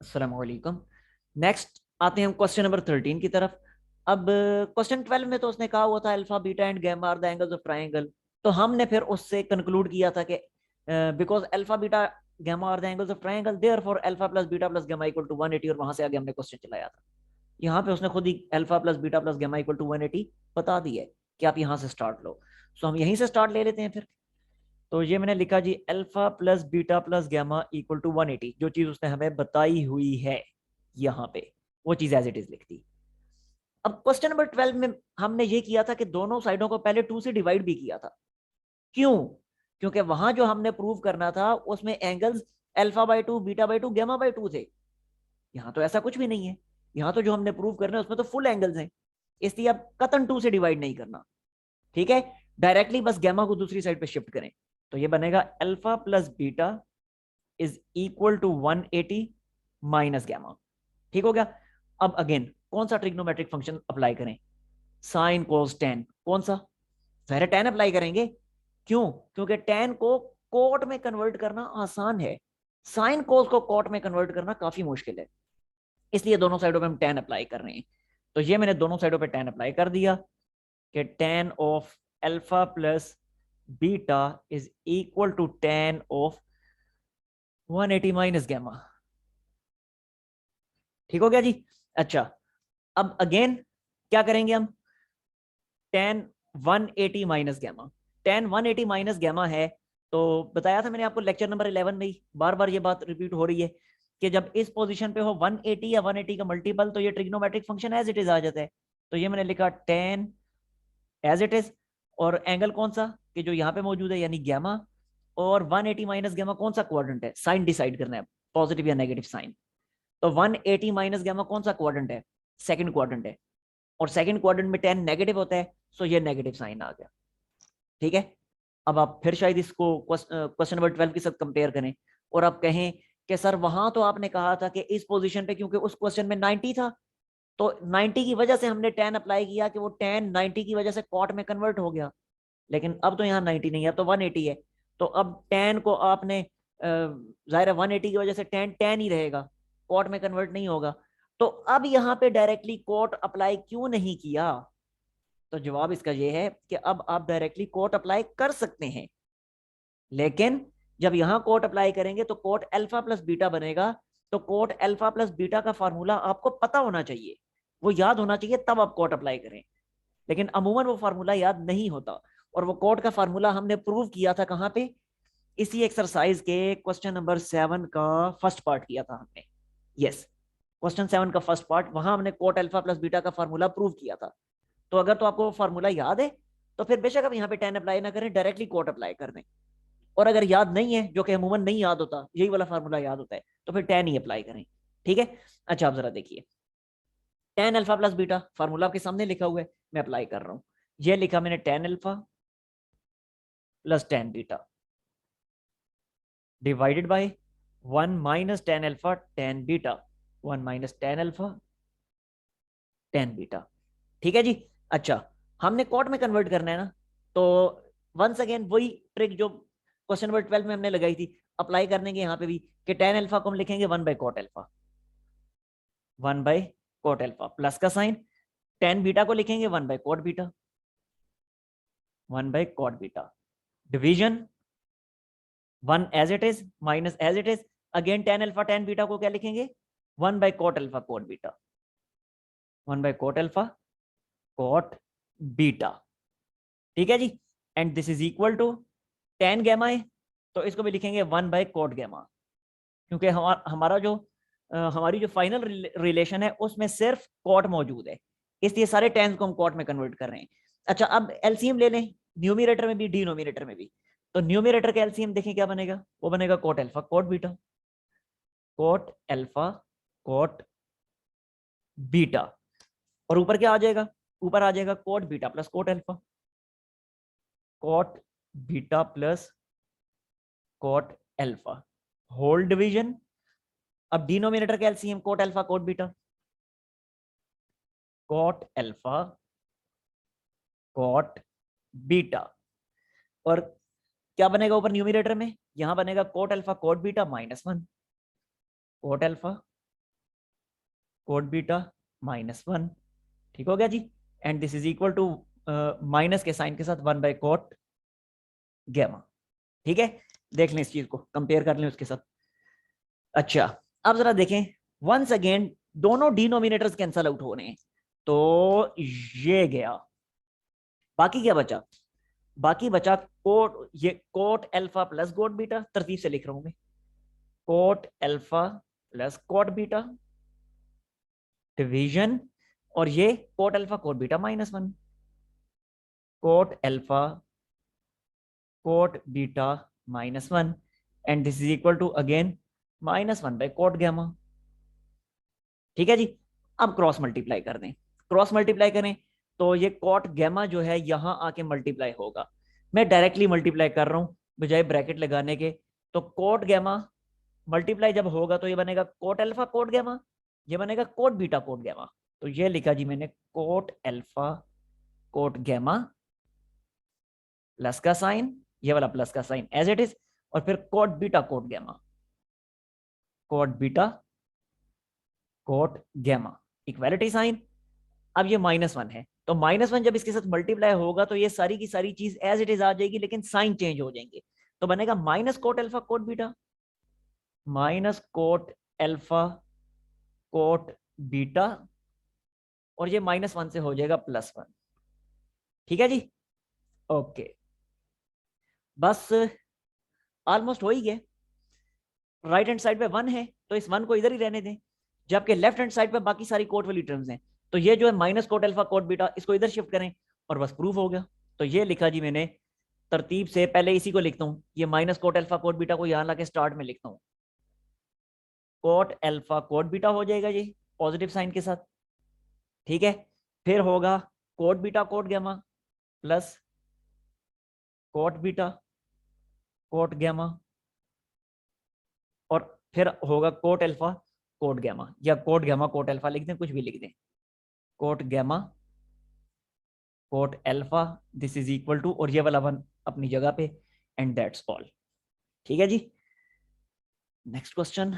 अस्सलाम वालेकुम। नेक्स्ट आते हैं हम क्वेश्चन नंबर 13 की तरफ। अब क्वेश्चन 12 में तो उसने कहा हुआ था alpha beta and gamma are the angles of triangle. तो हमने फिर उससे कंक्लूड किया था कि because alpha beta gamma are the angles of triangle therefore alpha plus beta plus gamma equal to 180, और वहां से आगे हमने क्वेश्चन चलाया था। यहाँ पे उसने खुद ही alpha plus beta plus gamma equal to 180 बता दी है कि आप यहाँ से स्टार्ट लो। सो हम यहीं से स्टार्ट ले लेते हैं फिर। तो ये मैंने लिखा जी alpha plus beta plus gamma equal to 180, जो चीज उसने हमें बताई हुई है यहाँ पे वो चीज एज इट इज लिख दी। अब क्वेश्चन नंबर 12 में हमने ये किया था कि दोनों साइडों को पहले 2 से डिवाइड भी किया था। क्यों? क्योंकि वहां जो हमने प्रूव करना था उसमें angles alpha by two beta by two gamma by two थे। यहाँ तो ऐसा कुछ भी नहीं है। यहाँ तो जो हमने प्रूव करना है उसमें तो फुल एंगल्स हैं। इसलिए अब कतन 2 से डिवाइड नहीं करना। ठीक है, डायरेक्टली बस गैमा को दूसरी साइड पे शिफ्ट करें। तो ये बनेगा alpha plus beta is equal to 180 minus gamma. ठीक हो गया। अब अगेन कौन सा ट्रिग्नोमेट्रिक फंक्शन अप्लाई करें? Sine cos tan. कौन सा? जहर टेन अप्लाई करेंगे। क्यों? क्योंकि टेन को कोट में कन्वर्ट करना आसान है, साइन कोस को कोट में कन्वर्ट करना काफी मुश्किल है। इसलिए दोनों साइडों पे हम टेन अप्लाई कर रहे हैं। तो ये मैंने दोनों साइडों पे टेन अप्लाई कर दिया कि tan of alpha plus beta is equal to tan of 180 minus gamma. ठीक हो गया जी। अच्छा, अब अगेन क्या करेंगे हम? Tan 180 minus gamma. Tan 180 minus gamma है। तो बताया था मैंने आपको लेक्चर नंबर 11 में ही, बार बार ये बात रिपीट हो रही है कि जब इस पोजीशन पे हो 180 या 180 का मल्टीपल तो ये trigonometric function as it is आ जाता है। तो ये मैंने लिखा टेन एज इट इज, और एंगल कौन सा कि जो यहाँ पे मौजूद है यानी गैमा, और 180 माइनस गैमा कौन सा क्वाड्रेंट है, साइन डिसाइड करना है, पॉजिटिव या नेगेटिव साइन। तो 180 माइनस गैमा कौन सा क्वाड्रेंट है? सेकंड क्वाड्रेंट है, और सेकंड क्वाड्रेंट में टेन नेगेटिव होता है, सो ये नेगेटिव साइन आ गया। ठीक है। अब आप फिर शायद इसको क्वेश्चन नंबर 12 के साथ कंपेयर करें और आप कहें कि सर वहां तो आपने कहा था कि इस पोजीशन पे, क्योंकि उस क्वेश्चन में 90 था, तो 90 की वजह से हमने टेन अप्लाई किया कि वो टेन 90 की वजह से कॉट में कन्वर्ट हो गया। लेकिन अब तो यहाँ 90 नहीं है, अब तो 180 है। तो अब टेन को आपने जाहिर है 180 की वजह से टेन टेन ही रहेगा, कॉट में कन्वर्ट नहीं होगा। तो अब यहाँ पे डायरेक्टली कॉट अप्लाई क्यों नहीं किया? तो जवाब इसका ये है कि अब आप डायरेक्टली कोट अप्लाई कर सकते हैं, लेकिन जब यहां कोट अप्लाई करेंगे तो कोट अल्फा प्लस बीटा बनेगा। तो कोट अल्फा प्लस बीटा का फार्मूला आपको पता होना चाहिए, वो याद होना चाहिए, तब आप कोट अप्लाई करें। लेकिन अमूमन वो फार्मूला याद नहीं होता। और वो कोट का फार्मूला हमने प्रूव किया था कहां पे? इसी एक्सरसाइज के क्वेश्चन नंबर 7 का फर्स्ट पार्ट किया था हमने। यस, क्वेश्चन 7 का फर्स्ट पार्ट, वहां हमने कोट अल्फा प्लस बीटा का फार्मूला प्रूव किया था। तो अगर तो आपको फार्मूला याद है तो फिर बेशक आप यहाँ पे टेन अप्लाई ना करें, डायरेक्टली कोट अप्लाई कर दें। और अगर याद नहीं है, जो कि अमूमन नहीं याद होता, यही वाला फार्मूला याद होता है, तो फिर टेन ही अप्लाई करें। ठीक है। अच्छा, आप जरा देखिए, tan alpha plus beta formula आपके सामने लिखा हुआ है, मैं अप्लाई कर रहा हूं। ये लिखा मैंने tan alpha plus tan beta divided by one minus ten alpha tan beta, one minus ten alpha tan beta. ठीक है जी। अच्छा, हमने कॉट में कन्वर्ट करना है ना, तो वंस अगेन वही ट्रिक जो क्वेश्चन नंबर 12 में हमने लगाई थी अप्लाई करने के यहाँ पे भी, कि टेन अल्फा को हम लिखेंगे one by cot alpha, one by cot alpha plus का साइन, टेन बीटा को लिखेंगे one by cot beta, one by cot beta, division one as it is minus as it is, again tan alpha tan beta को क्या लिखेंगे? One by cot alpha cot beta, one by cot alpha cot beta. ठीक है जी। And this is equal to tan gamma है, तो इसको भी लिखेंगे वन बाय कोट गैमा, क्योंकि हमारा जो हमारी जो फाइनल रिलेशन है उसमें सिर्फ कोट मौजूद है, इसलिए सारे टेंस को हम कोट में कन्वर्ट कर रहे हैं। अच्छा, अब एलसीएम ले लें, न्यूमिनेटर में भी डिनोमिनेटर में भी। तो न्यूमिनेटर का एलसीएम देखें क्या बनेगा, वो बनेगा cot alpha cot beta, cot alpha cot beta, और ऊपर क्या आ जाएगा? ऊपर आ जाएगा cot beta plus cot alpha, cot beta plus cot alpha whole division. अब डिनोमिनेटर का LCM cot alpha cot beta, cot alpha cot beta, और क्या बनेगा ऊपर न्यूमिनेटर में? यहां बनेगा cot alpha cot beta minus one, cot alpha cot beta -1, ठीक हो गया जी। And this is equal to minus के साइन के साथ 1 बाय कोट गैमा, ठीक है। देख लें इस चीज को, कंपेयर कर लें उसके साथ। अच्छा, अब जरा देखें, वंस अगेन दोनों डिनोमिनेटर्स कैंसल आउट हो रहे हैं, तो ये गया, बाकी क्या बचा? बाकी बचा कोट, ये cot alpha plus cot beta, तरतीब से लिख रहा हूं मैं, cot alpha plus cot beta division, और ये cot alpha cot beta -1, cot alpha cot beta -1, and this is equal to again -1 by cot gamma, ठीक है जी। अब क्रॉस मल्टीप्लाई कर दें, क्रॉस मल्टीप्लाई करें तो ये कोट गैमा जो है यहां आके मल्टीप्लाई होगा। मैं डायरेक्टली मल्टीप्लाई कर रहा हूं बजाय ब्रैकेट लगाने के। तो कोट गैमा मल्टीप्लाई जब होगा तो ये बनेगा कोट अल्फा कोट गैमा, ये बनेगा कोट बीटा कोट गैमा। तो ये लिखा जी मैंने, cot alpha cot gamma, plus का साइन, ये वाला प्लस का साइन एज इट इज, और फिर cot beta cot gamma, cot beta cot gamma, equality sign. अब ये -1 है, तो -1 जब इसके साथ मल्टीप्लाई होगा तो ये सारी की सारी चीज एज इट इज आ जाएगी, लेकिन साइन चेंज हो जाएंगे। तो बनेगा minus cot alpha cot beta, minus cot alpha cot beta, और ये -1 से हो जाएगा +1, ठीक है जी। ओके, बस ऑलमोस्ट हो ही गया। राइट हैंड साइड पे 1 है तो इस 1 को इधर ही रहने दें, जबकि लेफ्ट हैंड साइड पे बाकी सारी कोट वाली टर्म्स हैं। तो ये जो है minus cot alpha cot beta, इसको इधर शिफ्ट करें और बस प्रूफ हो गया। तो ये लिखा जी मैंने, तरतीब से पहले इसी को लिखता हूँ, ये minus cot alpha cot beta को यहाँ लाके स्टार्ट में लिखता हूँ, कोट अल्फा कोट बीटा हो जाएगा ये पॉजिटिव साइन के साथ, ठीक है। फिर होगा cot beta cot gamma plus cot beta cot gamma, और फिर होगा कोट अल्फा कोट गैमा, या कोट गैमा कोट अल्फा लिख दें, कुछ भी लिख दें, cot gamma cot alpha, this is equal to, और ये वाला 1 अपनी जगह पे, एंड दैट्स ऑल, ठीक है जी। Next question.